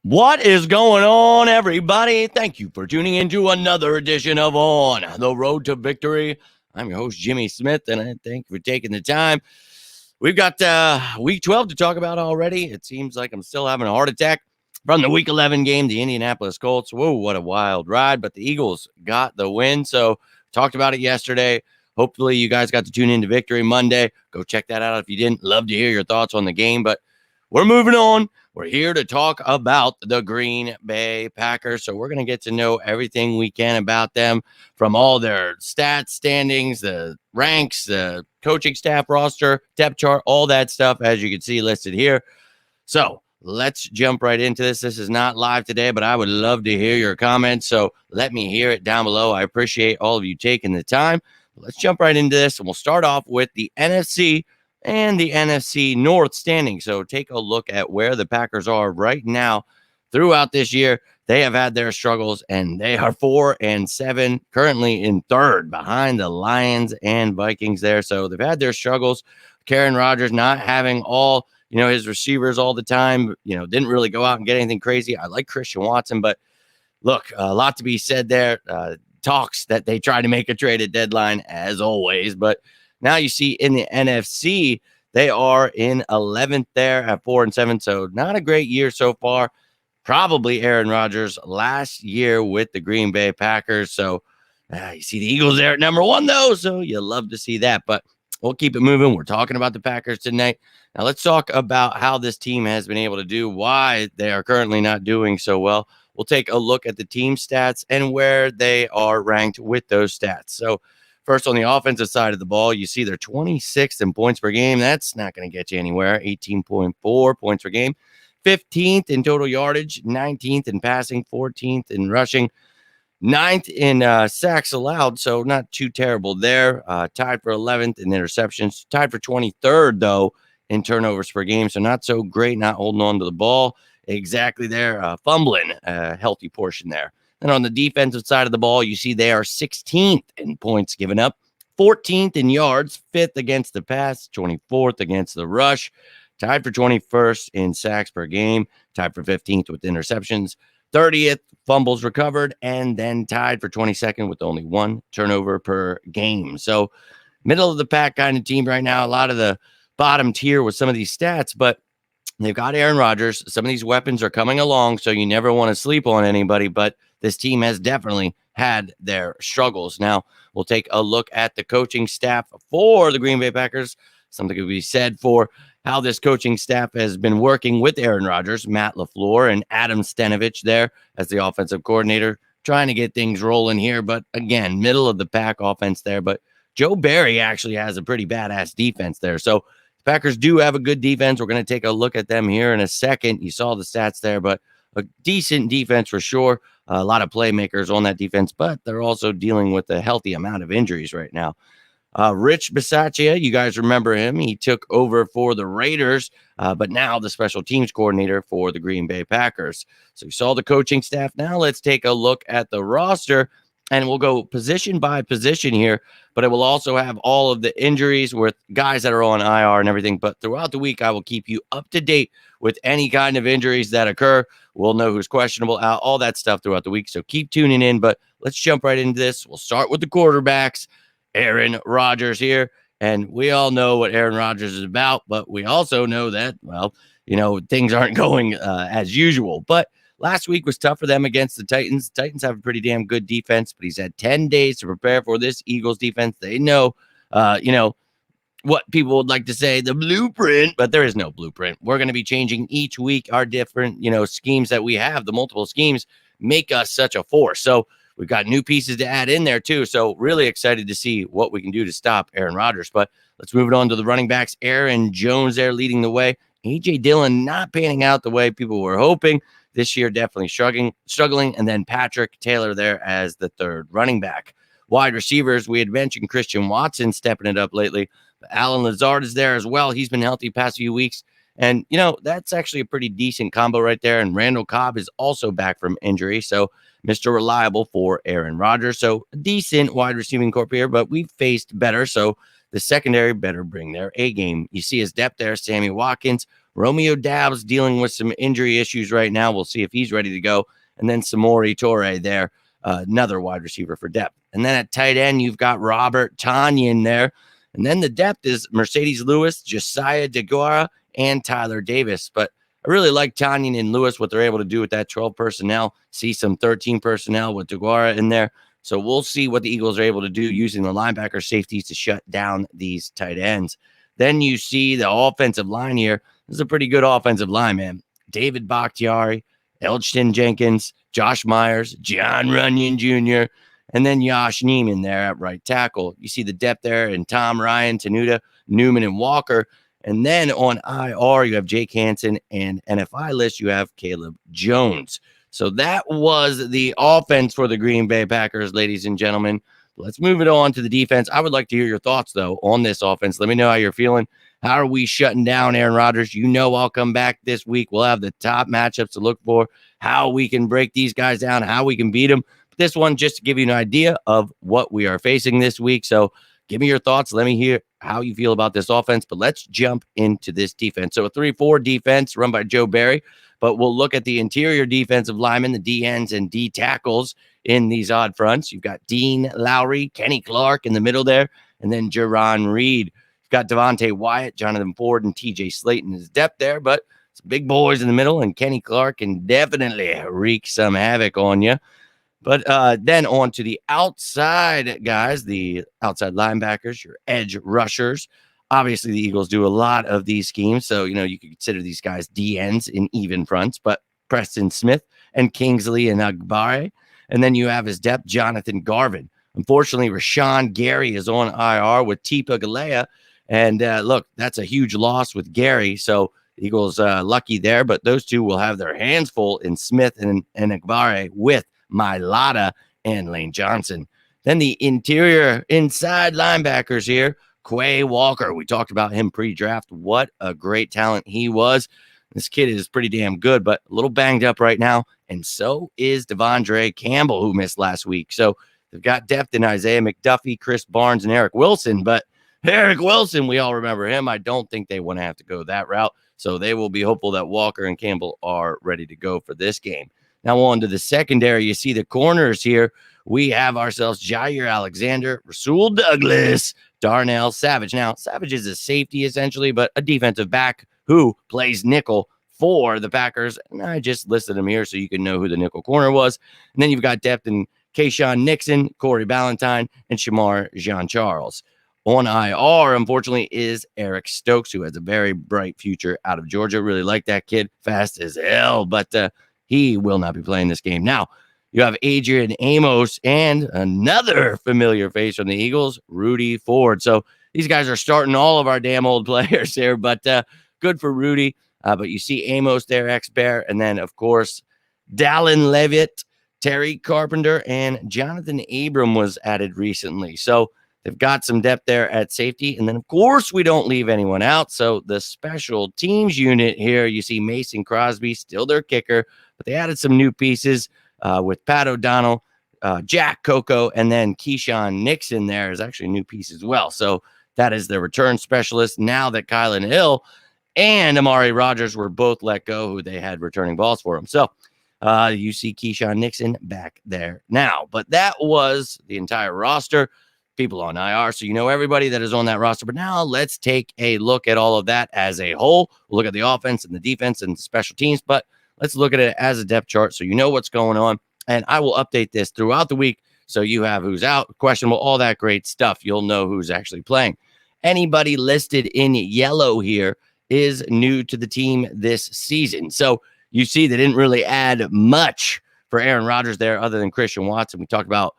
What is going on, everybody? Thank you for tuning into another edition of On the Road to Victory. I'm your host, Jimmy Smith, and I thank you for taking the time. We've got week 12 to talk about already. It seems like I'm still having a heart attack from the week 11 game, the Indianapolis Colts. Whoa, what a wild ride, but the Eagles got the win. So, talked about it yesterday. Hopefully, you guys got to tune into Victory Monday. Go check that out if you didn't. Love to hear your thoughts on the game, but we're moving on. We're here to talk about the Green Bay Packers. So we're going to get to know everything we can about them, from all their stats, standings, the ranks, the coaching staff roster, depth chart, all that stuff, as you can see listed here. So let's jump right into this. This is not live today, but I would love to hear your comments. So let me hear it down below. I appreciate all of you taking the time. Let's jump right into this, and we'll start off with the NFC and the NFC North standing. So take a look at where the Packers are right now throughout this year. They have had their struggles, and they are 4-7, currently in third behind the Lions and Vikings there. So they've had their struggles. Aaron Rodgers not having all, his receivers all the time, didn't really go out and get anything crazy. I like Christian Watson, but look, a lot to be said there. Talks that they try to make a trade at deadline, as always, but now you see in the NFC, they are in 11th there at 4-7. So not a great year so far. Probably Aaron Rodgers' last year with the Green Bay Packers. So you see the Eagles there at number 1, though. So you love to see that. But we'll keep it moving. We're talking about the Packers tonight. Now let's talk about how this team has been able to do, why they are currently not doing so well. We'll take a look at the team stats and where they are ranked with those stats. So first, on the offensive side of the ball, you see they're 26th in points per game. That's not going to get you anywhere. 18.4 points per game. 15th in total yardage. 19th in passing. 14th in rushing. 9th in sacks allowed, so not too terrible there. Tied for 11th in interceptions. Tied for 23rd, though, in turnovers per game, so not so great, not holding on to the ball exactly there. Fumbling, a healthy portion there. Then on the defensive side of the ball, you see they are 16th in points given up, 14th in yards, 5th against the pass, 24th against the rush, tied for 21st in sacks per game, tied for 15th with interceptions, 30th fumbles recovered, and then tied for 22nd with only 1 turnover per game. So middle of the pack kind of team right now. A lot of the bottom tier with some of these stats, but they've got Aaron Rodgers. Some of these weapons are coming along, so you never want to sleep on anybody, but this team has definitely had their struggles. Now, we'll take a look at the coaching staff for the Green Bay Packers. Something could be said for how this coaching staff has been working with Aaron Rodgers, Matt LaFleur, and Adam Stenavich there as the offensive coordinator, trying to get things rolling here. But again, middle of the pack offense there. But Joe Barry actually has a pretty badass defense there. So the Packers do have a good defense. We're going to take a look at them here in a second. You saw the stats there, but a decent defense for sure. A lot of playmakers on that defense, but they're also dealing with a healthy amount of injuries right now. Rich Bisaccia, you guys remember him. He took over for the Raiders, but now the special teams coordinator for the Green Bay Packers. So you saw the coaching staff. Now let's take a look at the roster, and we'll go position by position here, but it will also have all of the injuries with guys that are on IR and everything. But throughout the week, I will keep you up to date with any kind of injuries that occur. We'll know who's questionable, all that stuff throughout the week. So keep tuning in, but let's jump right into this. We'll start with the quarterbacks. Aaron Rodgers here, and we all know what Aaron Rodgers is about, but we also know that, things aren't going as usual. But last week was tough for them against the Titans. The Titans have a pretty damn good defense, but he's had 10 days to prepare for this Eagles defense. They know, what people would like to say, the blueprint, but there is no blueprint. We're going to be changing each week our different, schemes that we have. The multiple schemes make us such a force. So we've got new pieces to add in there too. So really excited to see what we can do to stop Aaron Rodgers. But let's move it on to the running backs. Aaron Jones there leading the way. A.J. Dillon not panning out the way people were hoping. This year definitely struggling. And then Patrick Taylor there as the third running back. Wide receivers, we had mentioned Christian Watson stepping it up lately. Alan Lazard is there as well. He's been healthy past few weeks. And, that's actually a pretty decent combo right there. And Randall Cobb is also back from injury. So Mr. Reliable for Aaron Rodgers. So a decent wide receiving corp here, but we've faced better. So the secondary better bring their A game. You see his depth there. Sammy Watkins, Romeo Doubs dealing with some injury issues right now. We'll see if he's ready to go. And then Samori Torre there, another wide receiver for depth. And then at tight end, you've got Robert Tonyan there. And then the depth is Mercedes Lewis, Josiah DeGuara, and Tyler Davis. But I really like Tonyan and Lewis, what they're able to do with that 12 personnel. See some 13 personnel with DeGuara in there. So we'll see what the Eagles are able to do using the linebacker safeties to shut down these tight ends. Then you see the offensive line here. This is a pretty good offensive line, man. David Bakhtiari, Elgton Jenkins, Josh Myers, John Runyon Jr., and then Josh Neiman there at right tackle. You see the depth there in Tom Ryan, Tenuta, Newman, and Walker. And then on IR, you have Jake Hansen, and NFI list, you have Caleb Jones. So that was the offense for the Green Bay Packers, ladies and gentlemen. Let's move it on to the defense. I would like to hear your thoughts, though, on this offense. Let me know how you're feeling. How are we shutting down Aaron Rodgers? You know I'll come back this week. We'll have the top matchups to look for, how we can break these guys down, how we can beat them. But this one, just to give you an idea of what we are facing this week. So give me your thoughts. Let me hear how you feel about this offense. But let's jump into this defense. So a 3-4 defense run by Joe Barry. But we'll look at the interior defensive linemen, the D ends and D tackles in these odd fronts. You've got Dean Lowry, Kenny Clark in the middle there, and then Jerron Reed. You've got Devontae Wyatt, Jonathan Ford, and TJ Slayton is depth there, but some big boys in the middle, and Kenny Clark can definitely wreak some havoc on you. But then on to the outside guys, the outside linebackers, your edge rushers. Obviously, the Eagles do a lot of these schemes, so you can consider these guys D ends in even fronts. But Preston Smith and Kingsley and Agbare, and then you have his depth, Jonathan Garvin. Unfortunately, Rashawn Gary is on IR with Tipa Galea, and look, that's a huge loss with Gary. So the Eagles lucky there, but those two will have their hands full in Smith and Agbare with Mailata and Lane Johnson. Then the interior inside linebackers here. Quay Walker, we talked about him pre-draft. What a great talent he was. This kid is pretty damn good, but a little banged up right now. And so is Devondre Campbell, who missed last week. So they've got depth in Isaiah McDuffie, Chris Barnes, and Eric Wilson. But Eric Wilson, we all remember him. I don't think they want to have to go that route. So they will be hopeful that Walker and Campbell are ready to go for this game. Now on to the secondary. You see the corners here. We have ourselves Jair Alexander, Rasul Douglas, Darnell Savage. Now, Savage is a safety essentially, but a defensive back who plays nickel for the Packers. And I just listed him here so you can know who the nickel corner was. And then you've got depth in Kayshawn Nixon, Corey Ballantyne, and Shamar Jean-Charles. On IR, unfortunately, is Eric Stokes, who has a very bright future out of Georgia. Really like that kid, fast as hell, but he will not be playing this game. Now, you have Adrian Amos and another familiar face from the Eagles, Rudy Ford. So these guys are starting all of our damn old players here, but good for Rudy. But you see Amos there, ex-Bear, and then, of course, Dallin Levitt, Terry Carpenter, and Jonathan Abram was added recently. So they've got some depth there at safety. And then, of course, we don't leave anyone out. So the special teams unit here, you see Mason Crosby, still their kicker, but they added some new pieces with Pat O'Donnell, Jack Coco, and then Keyshawn Nixon there is actually a new piece as well. So that is their return specialist now that Kylan Hill and Amari Rogers were both let go, who they had returning balls for him. So you see Keyshawn Nixon back there now. But that was the entire roster, people on IR. So you know everybody that is on that roster. But now let's take a look at all of that as a whole. We'll look at the offense and the defense and the special teams, but let's look at it as a depth chart so you know what's going on. And I will update this throughout the week so you have who's out, questionable, all that great stuff. You'll know who's actually playing. Anybody listed in yellow here is new to the team this season. So you see they didn't really add much for Aaron Rodgers there other than Christian Watson. We talked about,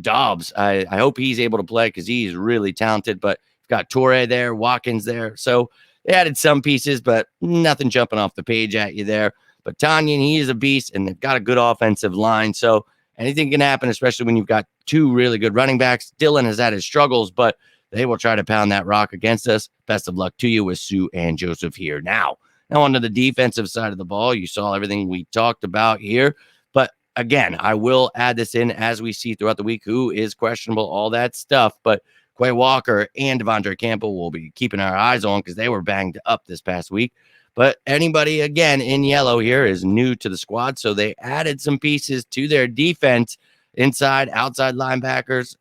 Dobbs. I hope he's able to play because he's really talented, but you've got Torre there, Watkins there. So they added some pieces, but nothing jumping off the page at you there. But Tonyan, he is a beast, and they've got a good offensive line. So anything can happen, especially when you've got two really good running backs. Dylan has had his struggles, but they will try to pound that rock against us. Best of luck to you with Sue and Joseph here. Now onto the defensive side of the ball. You saw everything we talked about here. But again, I will add this in as we see throughout the week who is questionable, all that stuff. But Quay Walker and Devondre Campbell will be keeping our eyes on because they were banged up this past week. But anybody, again, in yellow here is new to the squad. So they added some pieces to their defense, inside, outside linebackers,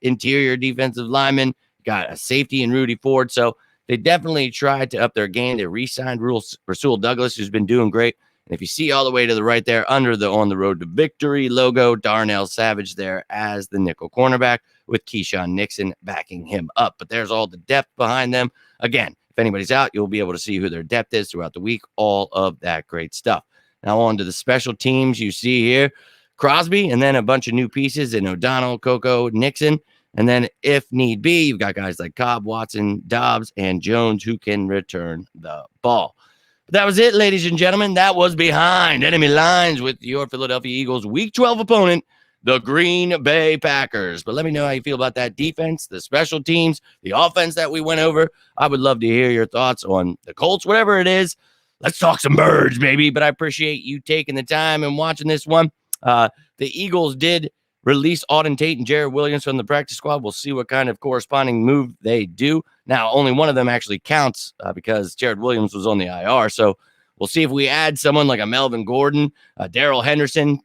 interior defensive linemen, got a safety in Rudy Ford. So they definitely tried to up their game. They re-signed Rasul Douglas, who's been doing great. And if you see all the way to the right there, under the On the Road to Victory logo, Darnell Savage there as the nickel cornerback with Keyshawn Nixon backing him up. But there's all the depth behind them. Again, if anybody's out, you'll be able to see who their depth is throughout the week. All of that great stuff. Now on to the special teams you see here. Crosby, and then a bunch of new pieces in O'Donnell, Coco, Nixon. And then if need be, you've got guys like Cobb, Watson, Dobbs, and Jones who can return the ball. But that was it, ladies and gentlemen. That was Behind Enemy Lines with your Philadelphia Eagles Week 12 opponent, the Green Bay Packers. But let me know how you feel about that defense, the special teams, the offense that we went over. I would love to hear your thoughts on the Colts, whatever it is. Let's talk some birds, baby. But I appreciate you taking the time and watching this one. The Eagles did release Auden Tate and Jared Williams from the practice squad. We'll see what kind of corresponding move they do. Now, only one of them actually counts because Jared Williams was on the IR. So we'll see if we add someone like a Melvin Gordon, Darrell Henderson,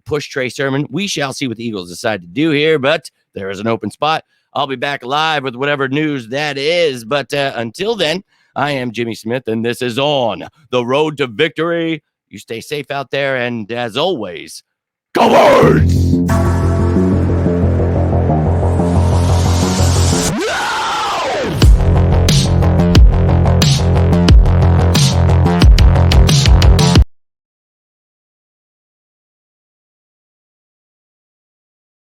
push Trey Sermon. We shall see what the Eagles decide to do here, but there is an open spot. I'll be back live with whatever news that is. But until then, I am Jimmy Smith, and this is On the Road to Victory. You stay safe out there, and as always, go Birds!